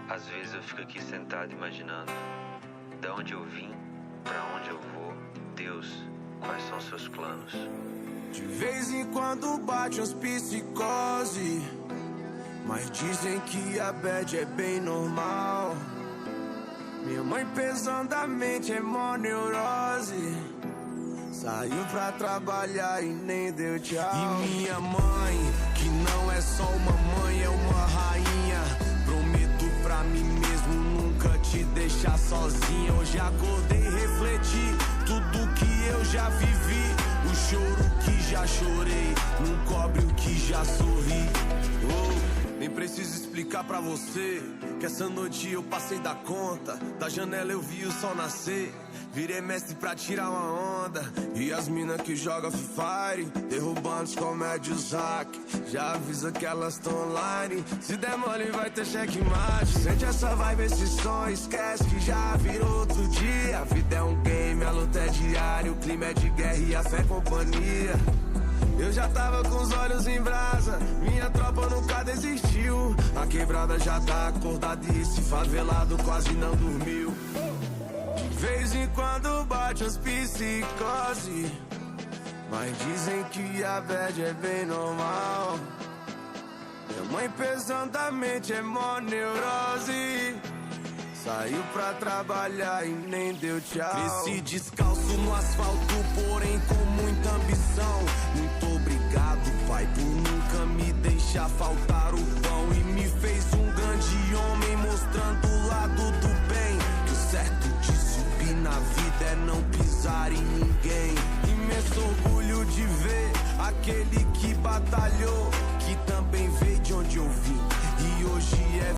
Às vezes eu fico aqui sentado imaginando da onde eu vim, pra onde eu vou. Deus, quais são seus planos? De vez em quando bate uns psicose, mas dizem que a bad é bem normal. Minha mãe pesadamente é mó neurose, saiu pra trabalhar e nem deu tchau. E minha mãe, que não é só uma mãe, é uma rainha. Prometo pra mim mesmo nunca te deixar sozinha. Hoje acordei e refleti tudo que eu já vivi. O choro que já chorei não cobre o que já sorri. Oh, nem preciso explicar pra você que essa noite eu passei da conta. Da janela eu vi o sol nascer, virei mestre pra tirar uma onda. E as mina que joga Free Fire, derrubando os comédios hack. Já avisa que elas tão online, se der mole vai ter checkmate. Sente essa vibe, esse som, esquece que já virou outro dia. A vida é um game, a luta é diária, o clima é de guerra e a fé é companhia. Eu já tava com os olhos em brasa, minha tropa nunca desistiu. A quebrada já tá acordada e esse favelado quase não dormiu. De vez em quando bate as psicose, mas dizem que a bad é bem normal. Minha mãe pesadamente é mó neurose, saiu pra trabalhar e nem deu tchau. Cresci descalço no asfalto, porém com muita ambição. Muito obrigado, pai, por nunca me deixar faltar o pão. E me fez